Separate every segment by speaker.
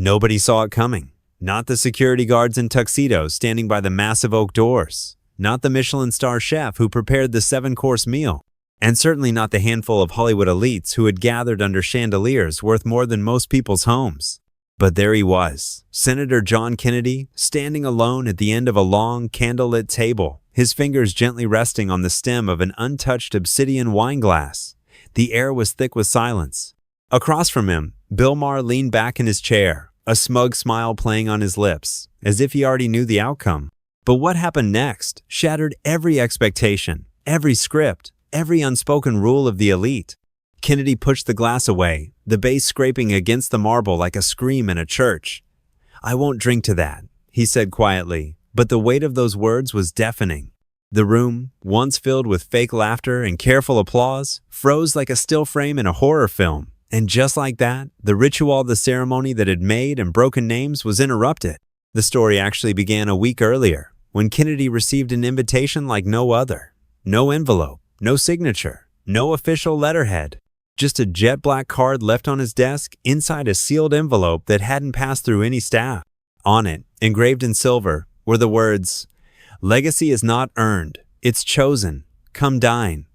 Speaker 1: Nobody saw it coming. Not the security guards in tuxedos standing by the massive oak doors. Not the Michelin star chef who prepared the 7-course meal. And certainly not the handful of Hollywood elites who had gathered under chandeliers worth more than most people's homes. But there he was, Senator John Kennedy, standing alone at the end of a long, candlelit table, his fingers gently resting on the stem of an untouched obsidian wine glass. The air was thick with silence. Across from him, Bill Maher leaned back in his chair, a smug smile playing on his lips, as if he already knew the outcome. But what happened next shattered every expectation, every script, every unspoken rule of the elite. Kennedy pushed the glass away, the base scraping against the marble like a scream in a church. "I won't drink to that," he said quietly, but the weight of those words was deafening. The room, once filled with fake laughter and careful applause, froze like a still frame in a horror film. And just like that, the ritual of the ceremony that had made and broken names was interrupted. The story actually began a week earlier, when Kennedy received an invitation like no other. No envelope, no signature, no official letterhead. Just a jet black card left on his desk inside a sealed envelope that hadn't passed through any staff. On it, engraved in silver, were the words, "Legacy is not earned, it's chosen. Come dine."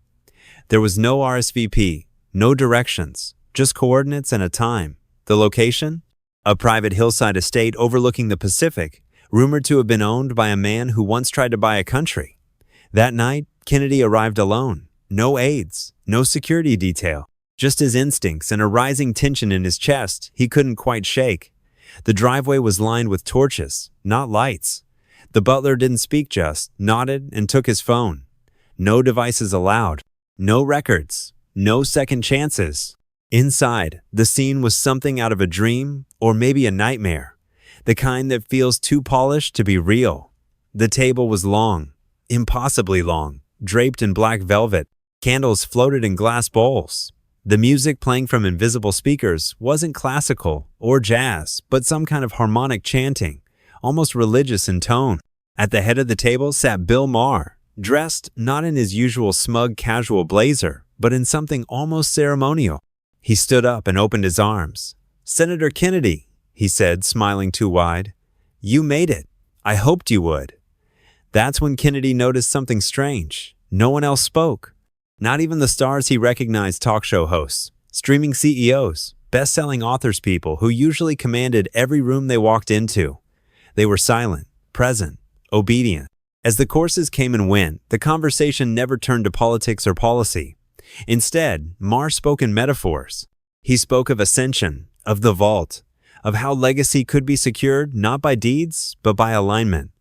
Speaker 1: There was no RSVP, no directions, just coordinates and a time. The location? A private hillside estate overlooking the Pacific, rumored to have been owned by a man who once tried to buy a country. That night, Kennedy arrived alone. No aides, no security detail. Just his instincts and a rising tension in his chest he couldn't quite shake. The driveway was lined with torches, not lights. The butler didn't speak, just nodded and took his phone. No devices allowed. No records. No second chances. Inside, the scene was something out of a dream or maybe a nightmare. The kind that feels too polished to be real. The table was long, impossibly long, draped in black velvet. Candles floated in glass bowls. The music playing from invisible speakers wasn't classical or jazz, but some kind of harmonic chanting, almost religious in tone. At the head of the table sat Bill Maher, dressed not in his usual smug casual blazer, but in something almost ceremonial. He stood up and opened his arms. "Senator Kennedy," he said, smiling too wide, "you made it. I hoped you would." That's when Kennedy noticed something strange. No one else spoke. Not even the stars he recognized, talk show hosts, streaming CEOs, best-selling authors, people who usually commanded every room they walked into. They were silent, present, obedient. As the courses came and went, the conversation never turned to politics or policy. Instead, Maher spoke in metaphors. He spoke of ascension, of the vault, of how legacy could be secured not by deeds, but by alignment.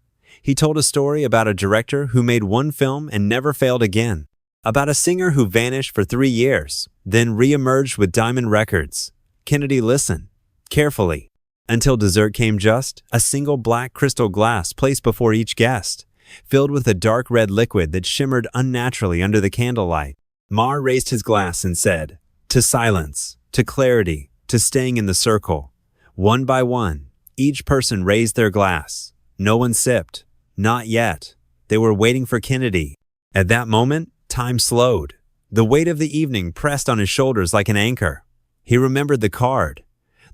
Speaker 1: He told a story about a director who made one film and never failed again. About a singer who vanished for 3 years, then re-emerged with diamond records. Kennedy listened, carefully, until dessert came, just a single black crystal glass placed before each guest, filled with a dark red liquid that shimmered unnaturally under the candlelight. Maher raised his glass and said, "To silence, to clarity, to staying in the circle." One by one, each person raised their glass. No one sipped. Not yet. They were waiting for Kennedy. At that moment, time slowed. The weight of the evening pressed on his shoulders like an anchor. He remembered the card,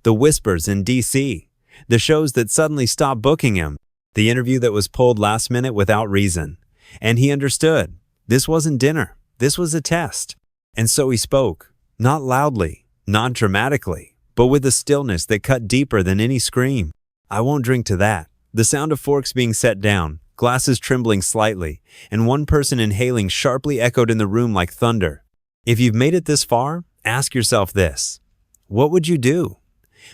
Speaker 1: the whispers in D.C., the shows that suddenly stopped booking him, the interview that was pulled last minute without reason. And he understood. This wasn't dinner. This was a test. And so he spoke, not loudly, not dramatically, but with a stillness that cut deeper than any scream. "I won't drink to that." The sound of forks being set down, glasses trembling slightly, and one person inhaling sharply echoed in the room like thunder. If you've made it this far, ask yourself this. What would you do?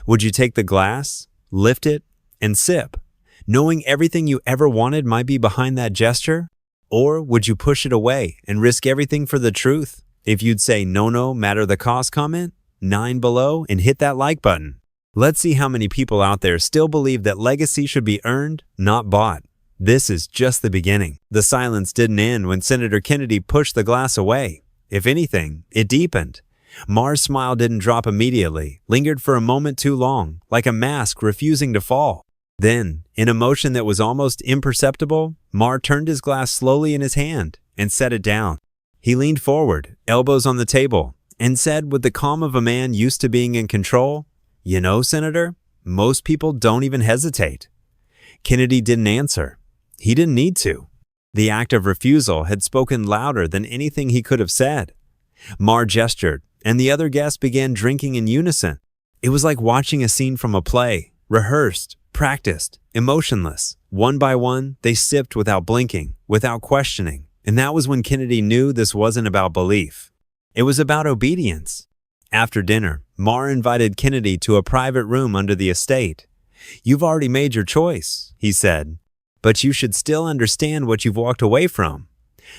Speaker 1: Would you take the glass, lift it, and sip, knowing everything you ever wanted might be behind that gesture? Or would you push it away and risk everything for the truth? If you'd say no matter the cost, comment 9 below and hit that like button. Let's see how many people out there still believe that legacy should be earned, not bought. This is just the beginning. The silence didn't end when Senator Kennedy pushed the glass away. If anything, it deepened. Maher's smile didn't drop immediately, lingered for a moment too long, like a mask refusing to fall. Then, in a motion that was almost imperceptible, Maher turned his glass slowly in his hand and set it down. He leaned forward, elbows on the table, and said with the calm of a man used to being in control, "You know, Senator, Most people don't even hesitate. Kennedy didn't answer. He didn't need to. The act of refusal had spoken louder than anything he could have said. Maher gestured, and the other guests began drinking in unison. It was like watching a scene from a play, rehearsed, practiced, emotionless. One by one, they sipped without blinking, without questioning, and that was when Kennedy knew this wasn't about belief. It was about obedience. After dinner, Maher invited Kennedy to a private room under the estate. "You've already made your choice," he said, "but you should still understand what you've walked away from."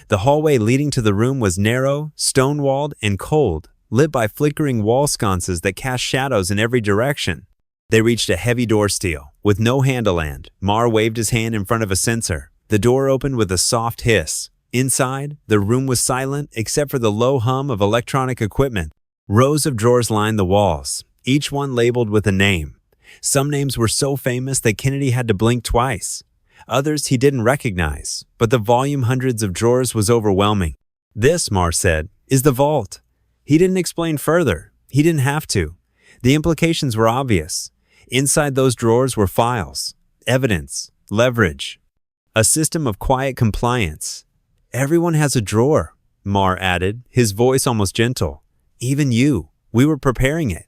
Speaker 1: The hallway leading to the room was narrow, stone-walled, and cold, lit by flickering wall sconces that cast shadows in every direction. They reached a heavy door steel, with no handle and Maher waved his hand in front of a sensor. The door opened with a soft hiss. Inside, the room was silent except for the low hum of electronic equipment. Rows of drawers lined the walls, each one labeled with a name. Some names were so famous that Kennedy had to blink twice. Others he didn't recognize, but the volume hundreds of drawers was overwhelming. "This," Maher said, "is the vault." He didn't explain further. He didn't have to. The implications were obvious. Inside those drawers were files, evidence, leverage, a system of quiet compliance. "Everyone has a drawer," Maher added, his voice almost gentle. "Even you. We were preparing it."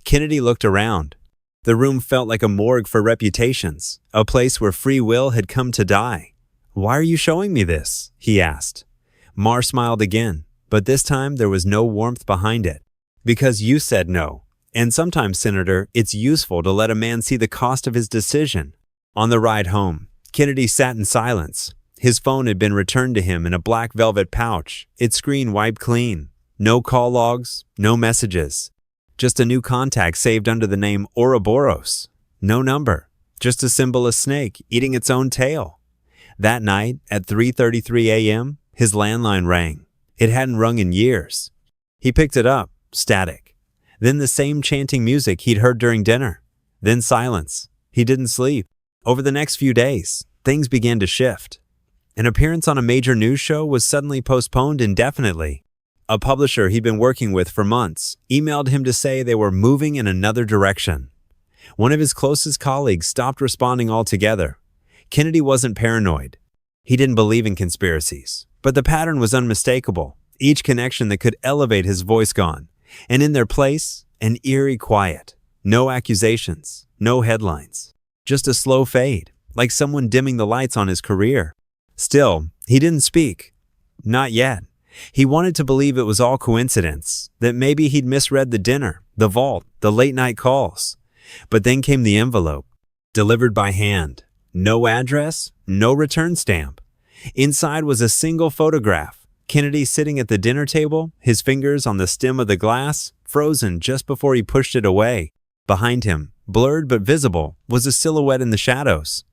Speaker 1: Kennedy looked around. The room felt like a morgue for reputations, a place where free will had come to die. "Why are you showing me this?" he asked. Maher smiled again, but this time there was no warmth behind it. "Because you said no. And sometimes, Senator, it's useful to let a man see the cost of his decision." On the ride home, Kennedy sat in silence. His phone had been returned to him in a black velvet pouch, its screen wiped clean. No call logs, no messages. Just a new contact saved under the name Ouroboros. No number, just a symbolless snake eating its own tail. That night, at 3:33 a.m., his landline rang. It hadn't rung in years. He picked it up, static. Then the same chanting music he'd heard during dinner. Then silence. He didn't sleep. Over the next few days, things began to shift. An appearance on a major news show was suddenly postponed indefinitely. A publisher he'd been working with for months emailed him to say they were moving in another direction. One of his closest colleagues stopped responding altogether. Kennedy wasn't paranoid. He didn't believe in conspiracies, but the pattern was unmistakable. Each connection that could elevate his voice gone, and in their place, an eerie quiet. No accusations, no headlines. Just a slow fade, like someone dimming the lights on his career. Still, he didn't speak. Not yet. He wanted to believe it was all coincidence, that maybe he'd misread the dinner, the vault, the late-night calls. But then came the envelope, delivered by hand. No address, no return stamp. Inside was a single photograph. Kennedy sitting at the dinner table, his fingers on the stem of the glass, frozen just before he pushed it away. Behind him, blurred but visible, was a silhouette in the shadows.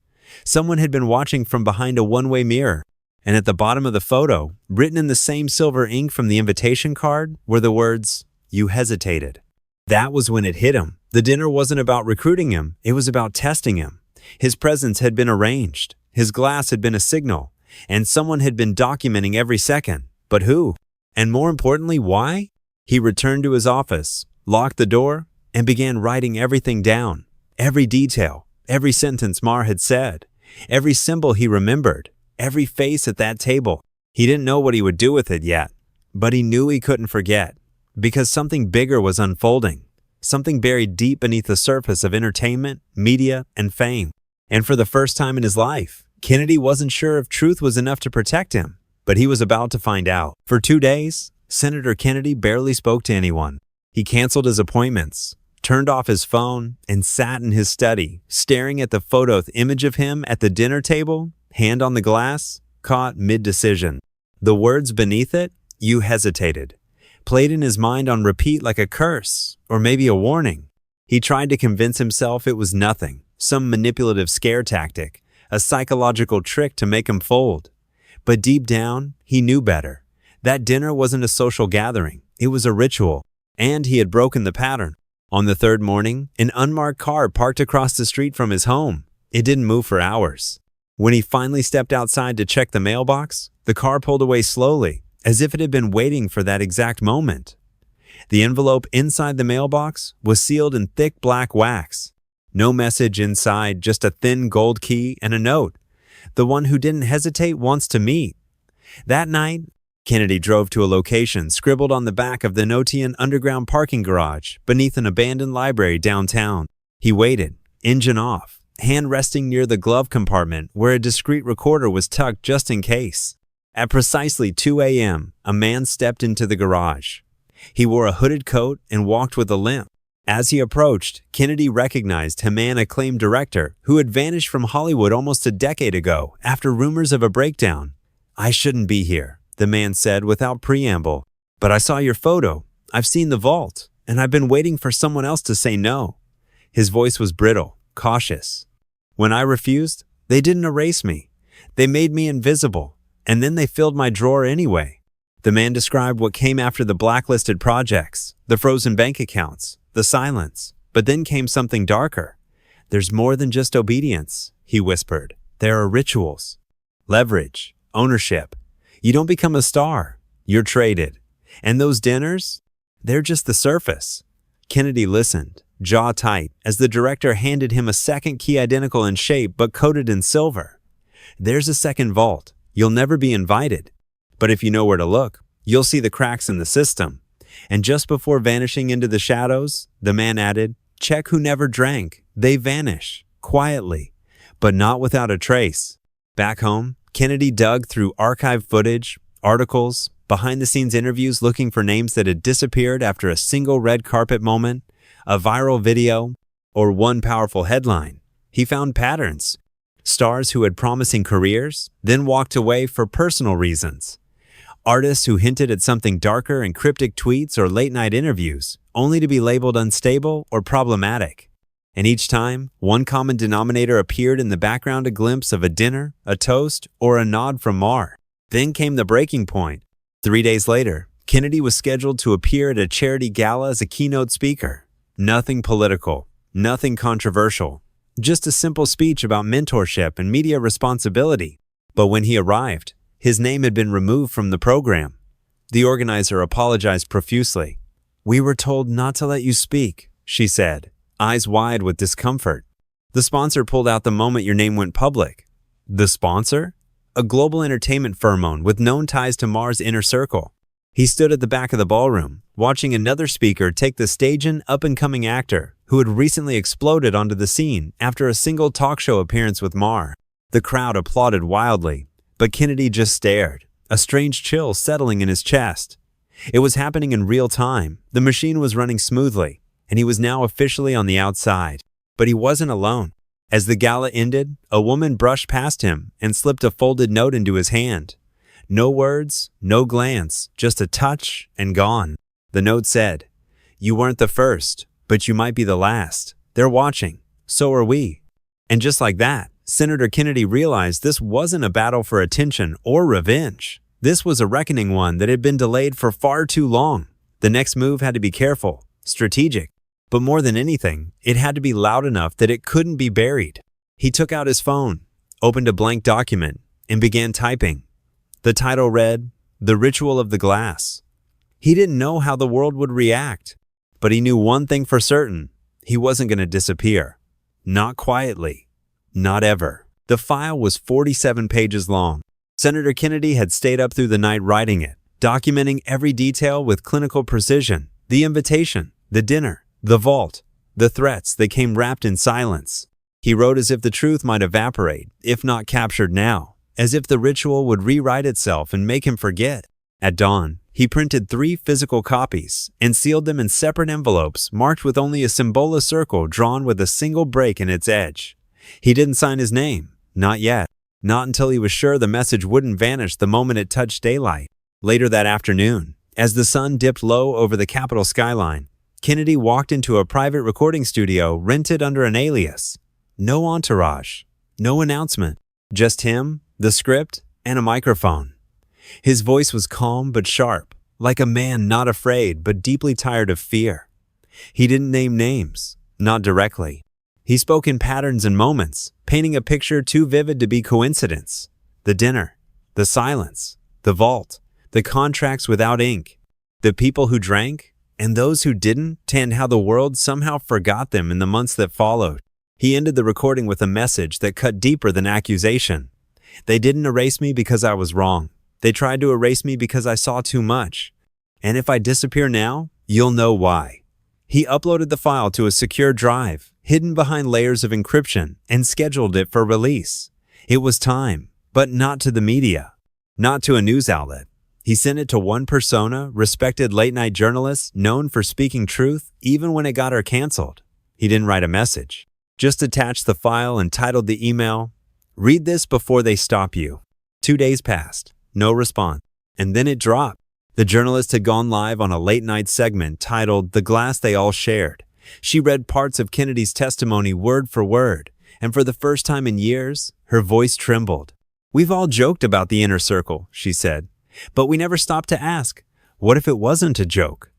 Speaker 1: Someone had been watching from behind a one-way mirror. And at the bottom of the photo, written in the same silver ink from the invitation card, were the words, "You hesitated." That was when it hit him. The dinner wasn't about recruiting him, it was about testing him. His presence had been arranged, his glass had been a signal, and someone had been documenting every second. But who? And more importantly, why? He returned to his office, locked the door, and began writing everything down. Every detail, every sentence Maher had said, every symbol he remembered. Every face at that table. He didn't know what he would do with it yet, but he knew he couldn't forget, because something bigger was unfolding, something buried deep beneath the surface of entertainment, media, and fame. And for the first time in his life, Kennedy wasn't sure if truth was enough to protect him, but he was about to find out. For 2 days, Senator Kennedy barely spoke to anyone. He canceled his appointments, turned off his phone, and sat in his study, staring at the photo image of him at the dinner table, hand on the glass, caught mid-decision. The words beneath it, "You hesitated," played in his mind on repeat like a curse, or maybe a warning. He tried to convince himself it was nothing, some manipulative scare tactic, a psychological trick to make him fold. But deep down, he knew better. That dinner wasn't a social gathering, it was a ritual, and he had broken the pattern. On the third morning, an unmarked car parked across the street from his home. It didn't move for hours. When he finally stepped outside to check the mailbox, the car pulled away slowly, as if it had been waiting for that exact moment. The envelope inside the mailbox was sealed in thick black wax. No message inside, just a thin gold key and a note. The one who didn't hesitate wants to meet. That night, Kennedy drove to a location scribbled on the back of the Notian underground parking garage beneath an abandoned library downtown. He waited, engine off, hand resting near the glove compartment where a discreet recorder was tucked just in case. At precisely 2 a.m., a man stepped into the garage. He wore a hooded coat and walked with a limp. As he approached, Kennedy recognized him, an acclaimed director who had vanished from Hollywood almost a decade ago after rumors of a breakdown. "I shouldn't be here," the man said without preamble. "But I saw your photo. I've seen the vault, and I've been waiting for someone else to say no." His voice was brittle, cautious. "When I refused, they didn't erase me. They made me invisible, and then they filled my drawer anyway." The man described what came after the blacklisted projects, the frozen bank accounts, the silence. But then came something darker. "There's more than just obedience," he whispered. "There are rituals, leverage, ownership. You don't become a star. You're traded. And those dinners? They're just the surface." Kennedy listened, jaw tight, as the director handed him a second key identical in shape but coated in silver. "There's a second vault. You'll never be invited. But if you know where to look, you'll see the cracks in the system." And just before vanishing into the shadows, the man added, "Check who never drank. They vanish, quietly, but not without a trace." Back home, Kennedy dug through archive footage, articles, behind-the-scenes interviews looking for names that had disappeared after a single red carpet moment, a viral video, or one powerful headline. He found patterns. Stars who had promising careers, then walked away for personal reasons. Artists who hinted at something darker in cryptic tweets or late-night interviews, only to be labeled unstable or problematic. And each time, one common denominator appeared in the background: a glimpse of a dinner, a toast, or a nod from Maher. Then came the breaking point. 3 days later, Kennedy was scheduled to appear at a charity gala as a keynote speaker. Nothing political, nothing controversial, just a simple speech about mentorship and media responsibility. But when he arrived, his name had been removed from the program. The organizer apologized profusely. "We were told not to let you speak," she said, eyes wide with discomfort. "The sponsor pulled out the moment your name went public." The sponsor? A global entertainment firm with known ties to Maher's inner circle. He stood at the back of the ballroom, watching another speaker take the stage, an up-and-coming actor who had recently exploded onto the scene after a single talk show appearance with Maher. The crowd applauded wildly, but Kennedy just stared, a strange chill settling in his chest. It was happening in real time. The machine was running smoothly, and he was now officially on the outside. But he wasn't alone. As the gala ended, a woman brushed past him and slipped a folded note into his hand. No words, no glance, just a touch and gone. The note said, "You weren't the first, but you might be the last. They're watching. So are we." And just like that, Senator Kennedy realized this wasn't a battle for attention or revenge. This was a reckoning, one that had been delayed for far too long. The next move had to be careful, strategic, but more than anything, it had to be loud enough that it couldn't be buried. He took out his phone, opened a blank document, and began typing. The title read, "The Ritual of the Glass." He didn't know how the world would react, but he knew one thing for certain: he wasn't going to disappear. Not quietly. Not ever. The file was 47 pages long. Senator Kennedy had stayed up through the night writing it, documenting every detail with clinical precision. The invitation, the dinner, the vault, the threats that came wrapped in silence. He wrote as if the truth might evaporate, if not captured now, as if the ritual would rewrite itself and make him forget. At dawn, he printed 3 physical copies and sealed them in separate envelopes marked with only a symbolic circle drawn with a single break in its edge. He didn't sign his name, not yet, not until he was sure the message wouldn't vanish the moment it touched daylight. Later that afternoon, as the sun dipped low over the Capitol skyline, Kennedy walked into a private recording studio rented under an alias. No entourage, no announcement, just him, the script, and a microphone. His voice was calm but sharp, like a man not afraid but deeply tired of fear. He didn't name names, not directly. He spoke in patterns and moments, painting a picture too vivid to be coincidence. The dinner, the silence, the vault, the contracts without ink, the people who drank, and those who didn't, and how the world somehow forgot them in the months that followed. He ended the recording with a message that cut deeper than accusation. They didn't erase me because I was wrong. They tried to erase me because I saw too much. And if I disappear now, you'll know why. He uploaded the file to a secure drive, hidden behind layers of encryption, and scheduled it for release. It was time, but not to the media, not to a news outlet. He sent it to one persona, respected late-night journalist, known for speaking truth even when it got her canceled. He didn't write a message, just attached the file and titled the email, "Read this before they stop you." 2 days passed, no response, and then it dropped. The journalist had gone live on a late-night segment titled "The Glass They All Shared." She read parts of Kennedy's testimony word for word, and for the first time in years, her voice trembled. "We've all joked about the inner circle," she said, "but we never stopped to ask, what if it wasn't a joke?"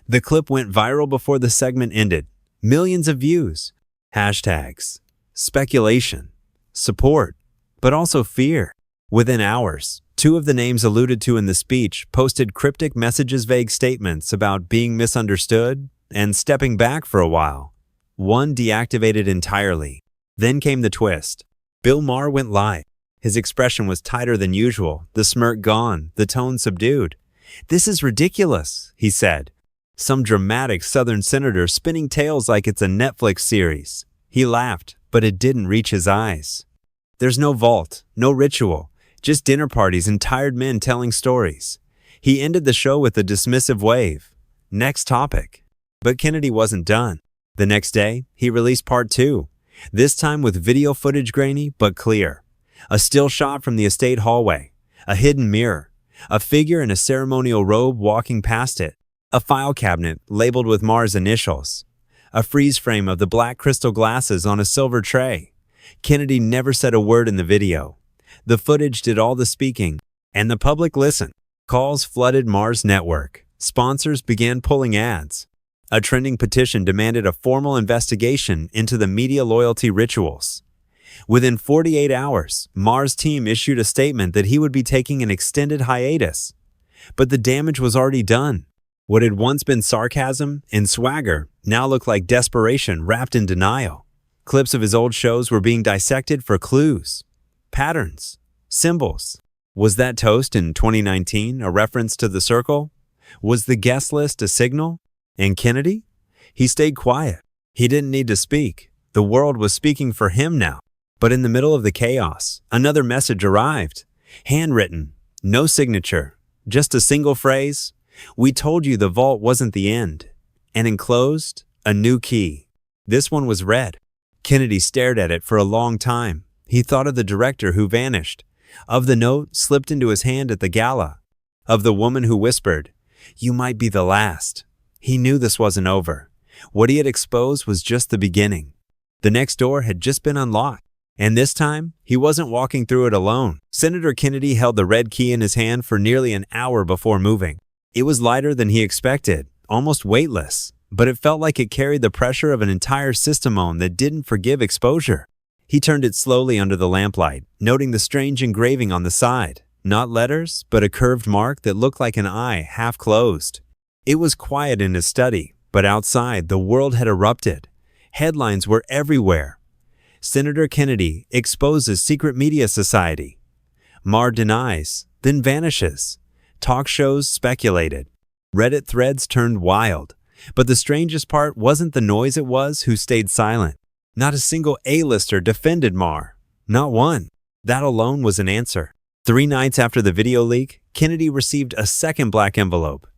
Speaker 1: The clip went viral before the segment ended. Millions of views, hashtags, speculation, support, but also fear. Within hours, 2 of the names alluded to in the speech posted cryptic messages, vague statements about being misunderstood and stepping back for a while. One deactivated entirely. Then came the twist. Bill Maher went live. His expression was tighter than usual, the smirk gone, the tone subdued. "This is ridiculous," he said. Some dramatic Southern senator spinning tales like it's a Netflix series. He laughed, but it didn't reach his eyes. "There's no vault, no ritual, just dinner parties and tired men telling stories." He ended the show with a dismissive wave. Next topic. But Kennedy wasn't done. The next day, he released part 2, this time with video footage grainy but clear. A still shot from the estate hallway, a hidden mirror, a figure in a ceremonial robe walking past it, a file cabinet labeled with Maher's initials, a freeze frame of the black crystal glasses on a silver tray. Kennedy never said a word in the video. The footage did all the speaking, and the public listened. Calls flooded Maher's network. Sponsors began pulling ads. A trending petition demanded a formal investigation into the media loyalty rituals. Within 48 hours, Maher's team issued a statement that he would be taking an extended hiatus. But the damage was already done. What had once been sarcasm and swagger now looked like desperation wrapped in denial. Clips of his old shows were being dissected for clues, patterns, symbols. Was that toast in 2019 a reference to the circle? Was the guest list a signal? And Kennedy? He stayed quiet. He didn't need to speak. The world was speaking for him now. But in the middle of the chaos, another message arrived. Handwritten, no signature, just a single phrase. "We told you the vault wasn't the end." And enclosed, a new key. This one was red. Kennedy stared at it for a long time. He thought of the director who vanished, of the note slipped into his hand at the gala, of the woman who whispered, "You might be the last." He knew this wasn't over. What he had exposed was just the beginning. The next door had just been unlocked. And this time, he wasn't walking through it alone. Senator Kennedy held the red key in his hand for nearly an hour before moving. It was lighter than he expected, almost weightless, but it felt like it carried the pressure of an entire system on that didn't forgive exposure. He turned it slowly under the lamplight, noting the strange engraving on the side. Not letters, but a curved mark that looked like an eye half closed. It was quiet in his study, but outside, the world had erupted. Headlines were everywhere. Senator Kennedy exposes secret media society. Maher denies, then vanishes. Talk shows speculated. Reddit threads turned wild. But the strangest part wasn't the noise, it was who stayed silent. Not a single A-lister defended Maher. Not one. That alone was an answer. 3 nights after the video leak, Kennedy received a second black envelope.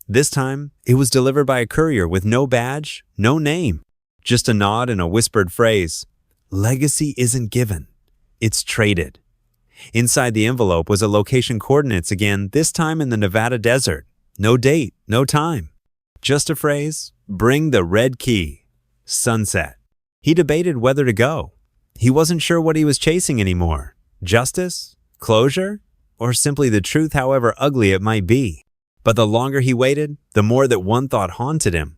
Speaker 1: This time, it was delivered by a courier with no badge, no name. Just a nod and a whispered phrase. "Legacy isn't given. It's traded." Inside the envelope was a location coordinates again, this time in the Nevada desert. No date, no time. Just a phrase, "Bring the red key." Sunset. He debated whether to go. He wasn't sure what he was chasing anymore. Justice? Closure? Or simply the truth, however ugly it might be. But the longer he waited, the more that one thought haunted him.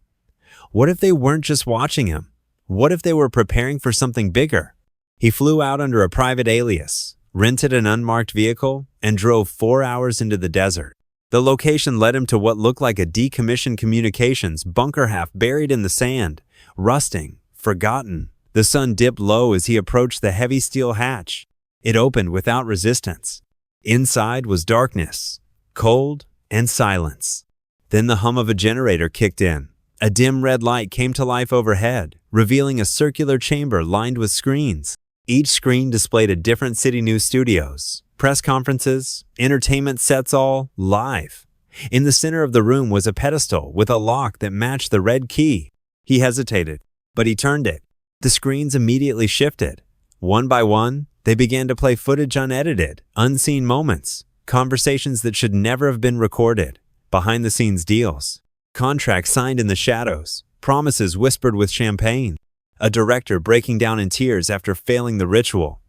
Speaker 1: What if they weren't just watching him? What if they were preparing for something bigger? He flew out under a private alias, rented an unmarked vehicle, and drove 4 hours into the desert. The location led him to what looked like a decommissioned communications bunker half buried in the sand, rusting, forgotten, The sun dipped low as he approached the heavy steel hatch. It opened without resistance. Inside was darkness, cold, and silence. Then the hum of a generator kicked in. A dim red light came to life overhead, revealing a circular chamber lined with screens. Each screen displayed a different city news studios, press conferences, entertainment sets, all live. In the center of the room was a pedestal with a lock that matched the red key. He hesitated, but he turned it. The screens immediately shifted. One by one, they began to play footage, unedited, unseen moments, conversations that should never have been recorded, behind-the-scenes deals, contracts signed in the shadows, promises whispered with champagne, a director breaking down in tears after failing the ritual,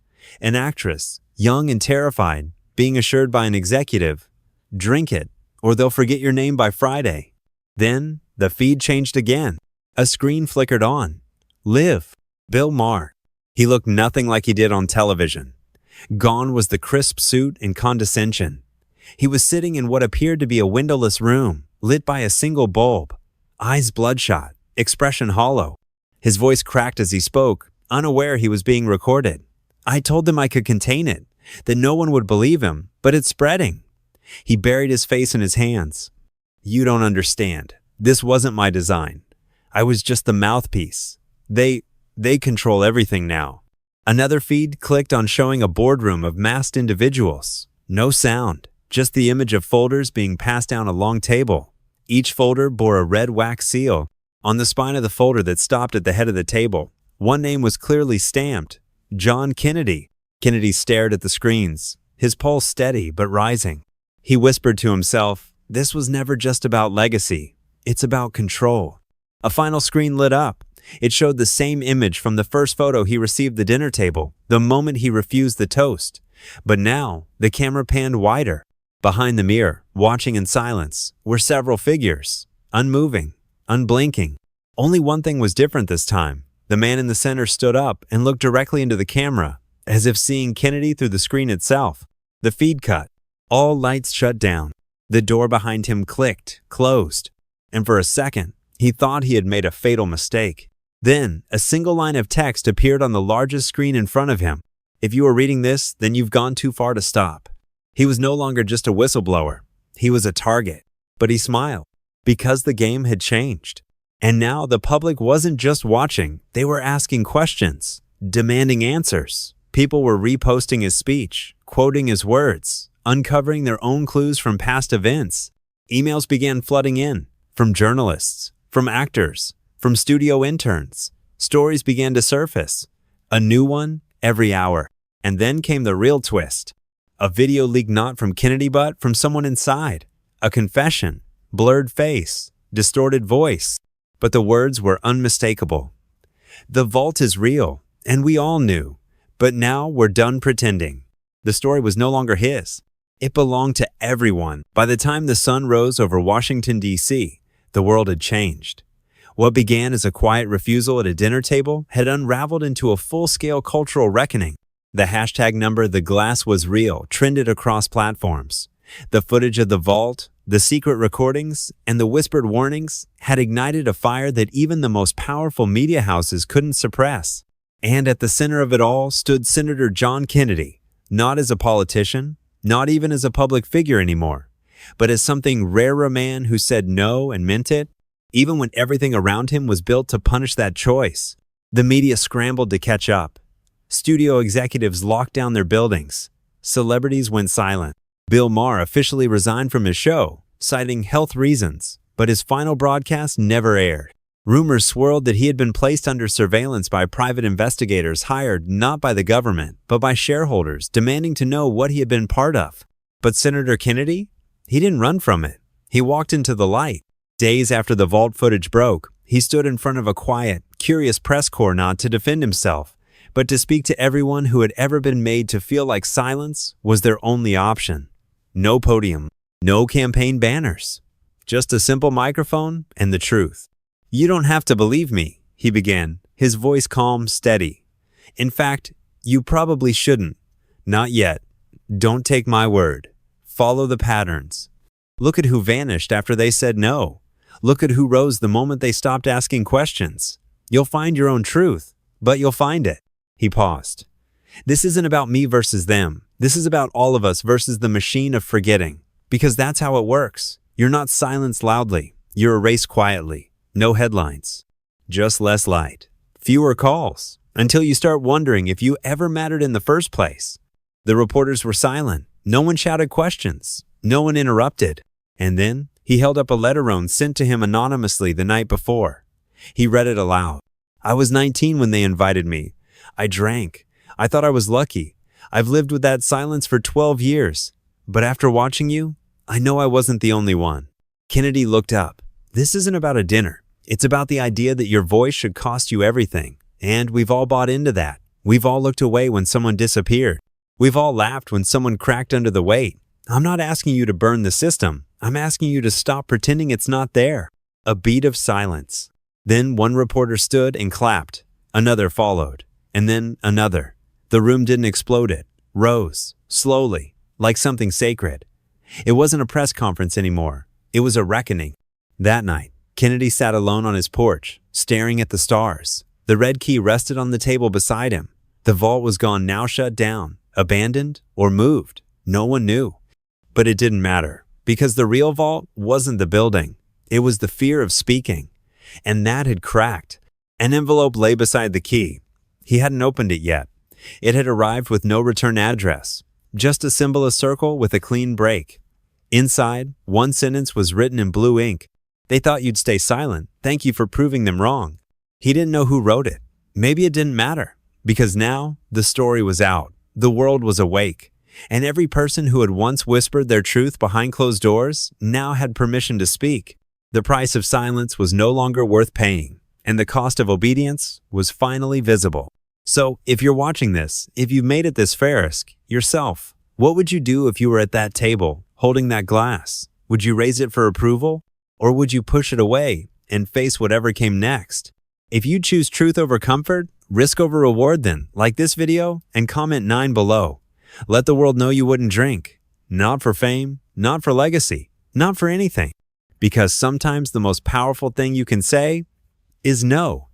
Speaker 1: an actress, young and terrified, being assured by an executive, "Drink it, or they'll forget your name by Friday." Then, the feed changed again. A screen flickered on. Live. Bill Maher. He looked nothing like he did on television. Gone was the crisp suit and condescension. He was sitting in what appeared to be a windowless room, lit by a single bulb. Eyes bloodshot, expression hollow. His voice cracked as he spoke, unaware he was being recorded. "I told them I could contain it, that no one would believe him, but it's spreading." He buried his face in his hands. "You don't understand. This wasn't my design. I was just the mouthpiece. They control everything now." Another feed clicked on, showing a boardroom of masked individuals. No sound, just the image of folders being passed down a long table. Each folder bore a red wax seal. On the spine of the folder that stopped at the head of the table, one name was clearly stamped: John Kennedy. Kennedy stared at the screens, his pulse steady but rising. He whispered to himself, "This was never just about legacy. It's about control." A final screen lit up. It showed the same image from the first photo he received the dinner table, the moment he refused the toast. But now, the camera panned wider. Behind the mirror, watching in silence, were several figures, unmoving, unblinking. Only one thing was different this time. The man in the center stood up and looked directly into the camera, as if seeing Kennedy through the screen itself. The feed cut. All lights shut down. The door behind him clicked, closed. And for a second, he thought he had made a fatal mistake. Then, a single line of text appeared on the largest screen in front of him. "If you are reading this, then you've gone too far to stop." He was no longer just a whistleblower. He was a target. But he smiled, because the game had changed. And now the public wasn't just watching, they were asking questions, demanding answers. People were reposting his speech, quoting his words, uncovering their own clues from past events. Emails began flooding in, from journalists, from actors, from studio interns. Stories began to surface, a new one every hour. And then came the real twist. A video leaked not from Kennedy but from someone inside. A confession, blurred face, distorted voice. But the words were unmistakable. "The vault is real, and we all knew. But now we're done pretending." The story was no longer his. It belonged to everyone. By the time the sun rose over Washington, D.C., the world had changed. What began as a quiet refusal at a dinner table had unraveled into a full-scale cultural reckoning. The hashtag number "The Glass Was Real" trended across platforms. The footage of the vault, the secret recordings, and the whispered warnings had ignited a fire that even the most powerful media houses couldn't suppress. And at the center of it all stood Senator John Kennedy, not as a politician, not even as a public figure anymore, but as something rare, a man who said no and meant it, even when everything around him was built to punish that choice. The media scrambled to catch up. Studio executives locked down their buildings. Celebrities went silent. Bill Maher officially resigned from his show, citing health reasons, but his final broadcast never aired. Rumors swirled that he had been placed under surveillance by private investigators hired not by the government, but by shareholders demanding to know what he had been part of. But Senator Kennedy? He didn't run from it. He walked into the light. Days after the vault footage broke, he stood in front of a quiet, curious press corps not to defend himself, but to speak to everyone who had ever been made to feel like silence was their only option. No podium, no campaign banners, just a simple microphone and the truth. "You don't have to believe me," he began, his voice calm, steady. "In fact, you probably shouldn't. Not yet. Don't take my word. Follow the patterns. Look at who vanished after they said no. Look at who rose the moment they stopped asking questions. You'll find your own truth, but you'll find it." He paused. "This isn't about me versus them. This is about all of us versus the machine of forgetting. Because that's how it works. You're not silenced loudly. You're erased quietly. No headlines. Just less light. Fewer calls. Until you start wondering if you ever mattered in the first place." The reporters were silent. No one shouted questions. No one interrupted. And then he held up a letter Rohn sent to him anonymously the night before. He read it aloud. "I was 19 when they invited me. I drank. I thought I was lucky. I've lived with that silence for 12 years. But after watching you, I know I wasn't the only one." Kennedy looked up. "This isn't about a dinner. It's about the idea that your voice should cost you everything. And we've all bought into that. We've all looked away when someone disappeared. We've all laughed when someone cracked under the weight. I'm not asking you to burn the system. I'm asking you to stop pretending it's not there." A beat of silence. Then one reporter stood and clapped. Another followed. And then another. The room didn't explode. It rose, slowly, like something sacred. It wasn't a press conference anymore. It was a reckoning. That night, Kennedy sat alone on his porch, staring at the stars. The red key rested on the table beside him. The vault was gone, now shut down, abandoned, or moved. No one knew. But it didn't matter, because the real vault wasn't the building. It was the fear of speaking. And that had cracked. An envelope lay beside the key. He hadn't opened it yet. It had arrived with no return address, just a symbol, a circle with a clean break. Inside, one sentence was written in blue ink. "They thought you'd stay silent. Thank you for proving them wrong." He didn't know who wrote it. Maybe it didn't matter, because now the story was out. The world was awake. And every person who had once whispered their truth behind closed doors now had permission to speak. The price of silence was no longer worth paying, and the cost of obedience was finally visible. So, if you're watching this, if you've made it this far, ask yourself, what would you do if you were at that table, holding that glass? Would you raise it for approval? Or would you push it away and face whatever came next? If you choose truth over comfort, risk over reward, then like this video and comment 9 below. Let the world know you wouldn't drink. Not for fame, not for legacy, not for anything. Because sometimes the most powerful thing you can say is no.